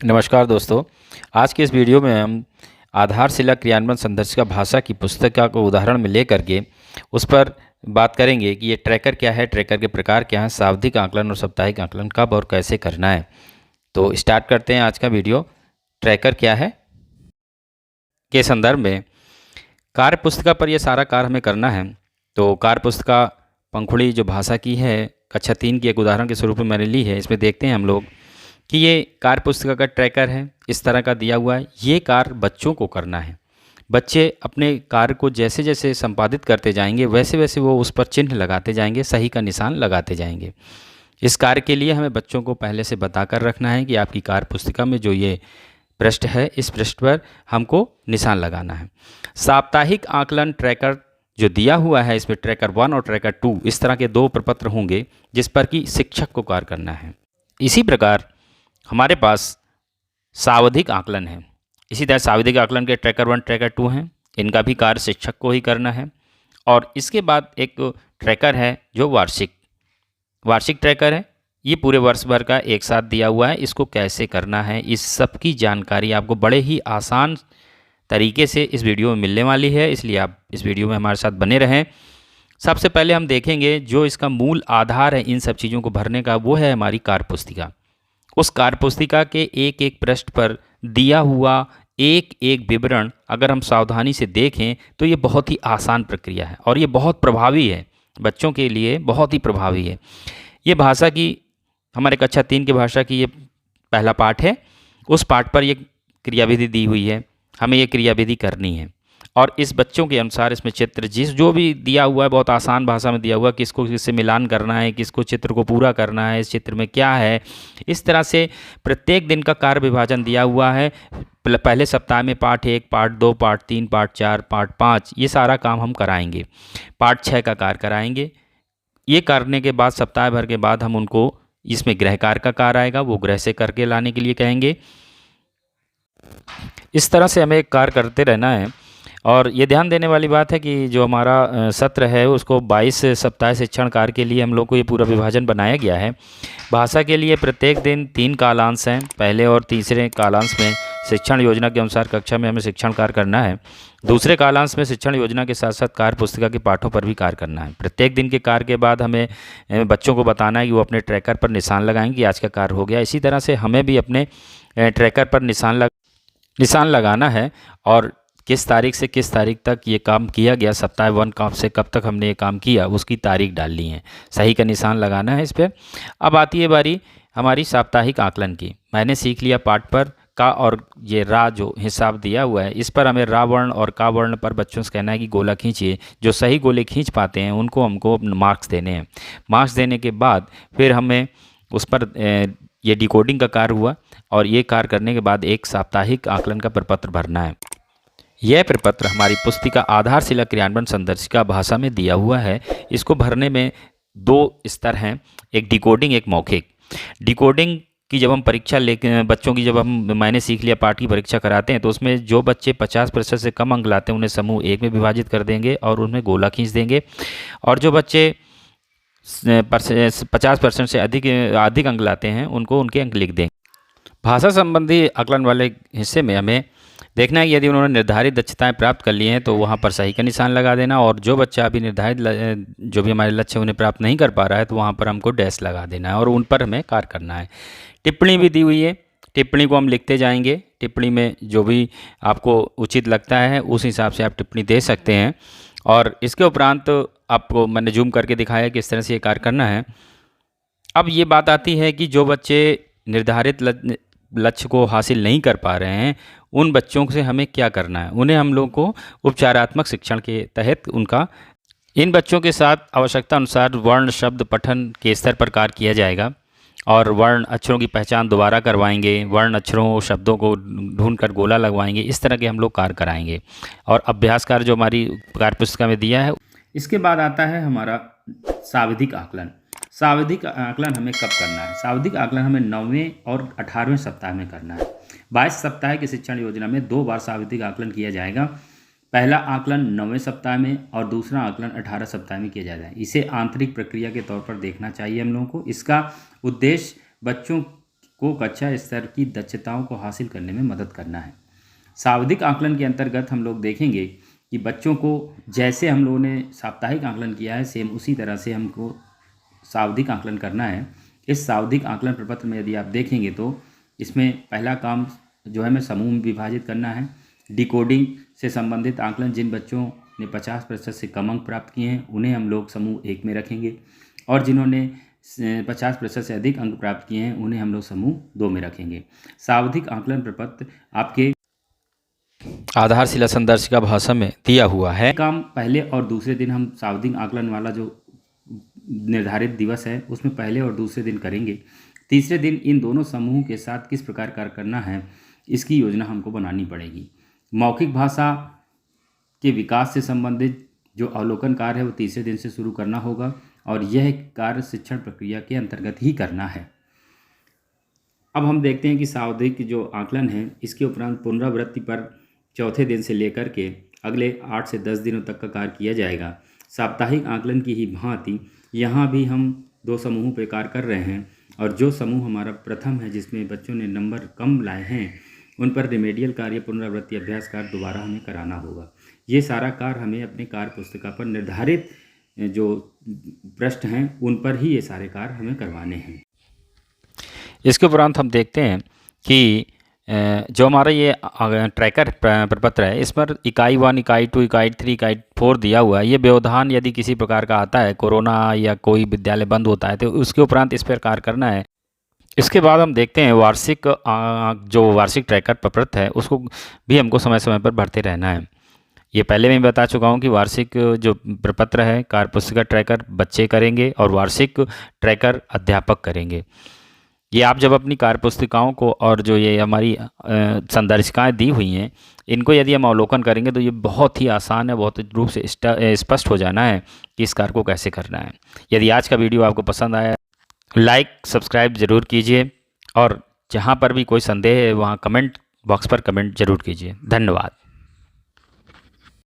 नमस्कार दोस्तों। आज के इस वीडियो में हम आधारशिला क्रियान्वयन संदर्शिका भाषा की पुस्तिका को उदाहरण में लेकर के उस पर बात करेंगे कि ये ट्रैकर क्या है, ट्रैकर के प्रकार क्या हैं, सावधिक आकलन और साप्ताहिक आकलन कब और कैसे करना है। तो स्टार्ट करते हैं आज का वीडियो। ट्रैकर क्या है के संदर्भ में कार्य पुस्तिका पर यह सारा कार्य हमें करना है। तो कार्य पुस्तिका पंखुड़ी जो भाषा की है, कक्षा 3 की एक उदाहरण के स्वरूप में मैंने ली है। इसमें देखते हैं हम लोग कि ये कार्य पुस्तिका का ट्रैकर है, इस तरह का दिया हुआ है। ये कार्य बच्चों को करना है। बच्चे अपने कार्य को जैसे जैसे संपादित करते जाएंगे वैसे वैसे वो उस पर चिन्ह लगाते जाएंगे, सही का निशान लगाते जाएंगे। इस कार्य के लिए हमें बच्चों को पहले से बताकर रखना है कि आपकी कार्य पुस्तिका में जो ये पृष्ठ है, इस पृष्ठ पर हमको निशान लगाना है। साप्ताहिक आकलन ट्रैकर जो दिया हुआ है, इसमें ट्रैकर 1 और ट्रैकर 2 इस तरह के दो प्रपत्र होंगे जिस पर कि शिक्षक को कार्य करना है। इसी प्रकार हमारे पास सावधिक आकलन है। इसी तरह सावधिक आकलन के ट्रैकर 1 ट्रैकर 2 हैं। इनका भी कार्य शिक्षक को ही करना है। और इसके बाद एक ट्रैकर है जो वार्षिक ट्रैकर है। ये पूरे वर्ष भर का एक साथ दिया हुआ है। इसको कैसे करना है, इस सब की जानकारी आपको बड़े ही आसान तरीके से इस वीडियो में मिलने वाली है, इसलिए आप इस वीडियो में हमारे साथ बने रहें। सबसे पहले हम देखेंगे जो इसका मूल आधार है इन सब चीज़ों को भरने का, वो है हमारी कार्य पुस्तिका। उस कार्य पुस्तिका के एक एक पृष्ठ पर दिया हुआ एक एक विवरण अगर हम सावधानी से देखें तो ये बहुत ही आसान प्रक्रिया है और ये बहुत प्रभावी है, बच्चों के लिए बहुत ही प्रभावी है। ये भाषा की, हमारे कक्षा 3 की भाषा की ये पहला पाठ है। उस पाठ पर ये क्रियाविधि दी हुई है, हमें ये क्रियाविधि करनी है। और इस बच्चों के अनुसार इसमें चित्र जो भी दिया हुआ है बहुत आसान भाषा में दिया हुआ है, किसको किससे मिलान करना है, किसको चित्र को पूरा करना है, इस चित्र में क्या है, इस तरह से प्रत्येक दिन का कार्य विभाजन दिया हुआ है। पहले सप्ताह में पाठ 1, पाठ 2, पाठ 3, पाठ 4, पाठ 5 ये सारा काम हम कराएंगे। पाठ 6 का कार्य कराएंगे। ये करने के बाद सप्ताह भर के बाद हम उनको इसमें गृह कार्य का कार्य आएगा, वो गृह से करके लाने के लिए कहेंगे। इस तरह से हमें एक कार्य करते रहना है। और ये ध्यान देने वाली बात है कि जो हमारा सत्र है उसको 22 सप्ताह शिक्षण कार्य के लिए हम लोग को ये पूरा विभाजन बनाया गया है। भाषा के लिए प्रत्येक दिन 3 कालांश हैं। पहले और तीसरे कालांश में शिक्षण योजना के अनुसार कक्षा में हमें शिक्षण कार्य करना है। दूसरे कालांश में शिक्षण योजना के साथ साथ कार्य पुस्तिका के पाठों पर भी कार्य करना है। प्रत्येक दिन के कार्य के बाद हमें बच्चों को बताना है कि वो अपने ट्रैकर पर निशान लगाएंगे कि आज का कार्य हो गया। इसी तरह से हमें भी अपने ट्रैकर पर निशान लगाना है और किस तारीख से किस तारीख तक ये काम किया गया, सप्ताह 1 कब से कब तक हमने ये काम किया उसकी तारीख डालनी है, सही का निशान लगाना है इस पर। अब आती है बारी हमारी साप्ताहिक आकलन की। मैंने सीख लिया पाठ पर का और ये रा जो हिसाब दिया हुआ है, इस पर हमें रा वर्ण और का वर्ण पर बच्चों से कहना है कि गोला खींचिए। जो सही गोले खींच पाते हैं उनको हमको मार्क्स देने हैं। मार्क्स देने के बाद फिर हमें उस पर ये डिकोडिंग का कार्य हुआ और ये कार्य करने के बाद एक साप्ताहिक आकलन का प्रपत्र भरना है। यह प्रपत्र हमारी पुस्तिका आधारशिला क्रियान्वयन संदर्शिका भाषा में दिया हुआ है। इसको भरने में 2 स्तर हैं, एक डिकोडिंग एक मौखिक। डिकोडिंग की जब हम परीक्षा लेके बच्चों की, जब हम मैंने सीख लिया पाठ की परीक्षा कराते हैं तो उसमें जो बच्चे 50% से कम अंक लाते हैं उन्हें समूह 1 में विभाजित कर देंगे और उनमें गोला खींच देंगे। और जो बच्चे 50% से अधिक अंक लाते हैं उनको उनके अंक लिख देंगे। भाषा संबंधी आकलन वाले हिस्से में हमें देखना है कि यदि उन्होंने निर्धारित दक्षताएं प्राप्त कर ली हैं तो वहाँ पर सही का निशान लगा देना, और जो बच्चा अभी निर्धारित जो भी हमारे लक्ष्य उन्हें प्राप्त नहीं कर पा रहा है तो वहाँ पर हमको डैश लगा देना है और उन पर हमें कार्य करना है। टिप्पणी भी दी हुई है, टिप्पणी को हम लिखते जाएंगे। टिप्पणी में जो भी आपको उचित लगता है उस हिसाब से आप टिप्पणी दे सकते हैं। और इसके उपरांत आपको मैंने जूम करके दिखाया कि किस तरह से ये कार्य करना है। अब ये बात आती है कि जो बच्चे निर्धारित लक्ष्य को हासिल नहीं कर पा रहे हैं उन बच्चों से हमें क्या करना है। उन्हें हम लोग को उपचारात्मक शिक्षण के तहत इन बच्चों के साथ आवश्यकता अनुसार वर्ण शब्द पठन के स्तर पर कार्य किया जाएगा और वर्ण अक्षरों की पहचान दोबारा करवाएंगे, वर्ण अक्षरों शब्दों को ढूंढकर गोला लगवाएंगे। इस तरह के हम लोग कार्य कराएंगे। और अभ्यास कार्य जो हमारी कार्य पुस्तिका में दिया है। इसके बाद आता है हमारा सावधिक आकलन। सावधिक आकलन हमें कब करना है? सावधिक आकलन हमें 9वें और 18वें सप्ताह में करना है। 22 सप्ताह की शिक्षण योजना में 2 बार सावधिक आकलन किया जाएगा। पहला आकलन 9वें सप्ताह में और दूसरा आकलन 18 सप्ताह में किया जाएगा। इसे आंतरिक प्रक्रिया के तौर पर देखना चाहिए हम लोगों को। इसका उद्देश्य बच्चों को कक्षा स्तर की दक्षताओं को हासिल करने में मदद करना है। सावधिक आकलन के अंतर्गत हम लोग देखेंगे कि बच्चों को जैसे हम लोगों ने साप्ताहिक आकलन किया है सेम उसी तरह से हमको सावधिक आकलन करना है। इस सावधिक आकलन प्रपत्र में यदि आप देखेंगे तो इसमें पहला काम जो है हमें समूह में विभाजित करना है। डिकोडिंग से संबंधित आकलन, जिन बच्चों ने 50% से कम अंक प्राप्त किए हैं उन्हें हम लोग समूह 1 में रखेंगे, और जिन्होंने 50% से अधिक अंक प्राप्त किए हैं उन्हें हम लोग समूह 2 में रखेंगे। सावधिक आकलन प्रपत्र आपके आधारशिला संदर्शिका भाषा में दिया हुआ है। काम पहले और दूसरे दिन हम सावधिक आकलन वाला जो निर्धारित दिवस है उसमें पहले और दूसरे दिन करेंगे। तीसरे दिन इन दोनों समूहों के साथ किस प्रकार कार्य करना है इसकी योजना हमको बनानी पड़ेगी। मौखिक भाषा के विकास से संबंधित जो अवलोकन कार्य है वो तीसरे दिन से शुरू करना होगा, और यह कार्य शिक्षण प्रक्रिया के अंतर्गत ही करना है। अब हम देखते हैं कि सावधिक जो आकलन है इसके उपरांत पुनरावृत्ति पर चौथे दिन से लेकर के अगले 8 से 10 दिनों तक का कार्य किया जाएगा। साप्ताहिक आकलन की ही भांति यहाँ भी हम 2 समूहों पर कार्य कर रहे हैं, और जो समूह हमारा प्रथम है जिसमें बच्चों ने नंबर कम लाए हैं उन पर रिमेडियल कार्य, पुनरावृत्ति अभ्यास कार्य दोबारा हमें कराना होगा। ये सारा कार्य हमें अपने कार्य पुस्तिका पर निर्धारित जो पृष्ठ हैं उन पर ही ये सारे कार्य हमें करवाने हैं। इसके उपरांत हम देखते हैं कि जो हमारा ये ट्रैकर प्रपत्र है इस पर इकाई 1, इकाई 2, इकाई 3, इकाई 4 दिया हुआ है। ये व्यवधान यदि किसी प्रकार का आता है, कोरोना या कोई विद्यालय बंद होता है, तो उसके उपरांत इस पर कार्य करना है। इसके बाद हम देखते हैं वार्षिक जो वार्षिक ट्रैकर प्रपत्र है उसको भी हमको समय समय पर भरते रहना है। ये पहले मैं बता चुका हूँ कि वार्षिक जो प्रपत्र है कार्यपुस्तिका ट्रैकर बच्चे करेंगे और वार्षिक ट्रैकर अध्यापक करेंगे। ये आप जब अपनी कार्यपुस्तिकाओं को और जो ये हमारी संदर्शिकाएँ दी हुई हैं इनको यदि हम अवलोकन करेंगे तो ये बहुत ही आसान है, बहुत रूप से स्पष्ट हो जाना है कि इस कार्य को कैसे करना है। यदि आज का वीडियो आपको पसंद आया लाइक सब्सक्राइब ज़रूर कीजिए, और जहाँ पर भी कोई संदेह है वहाँ कमेंट बॉक्स पर कमेंट ज़रूर कीजिए। धन्यवाद।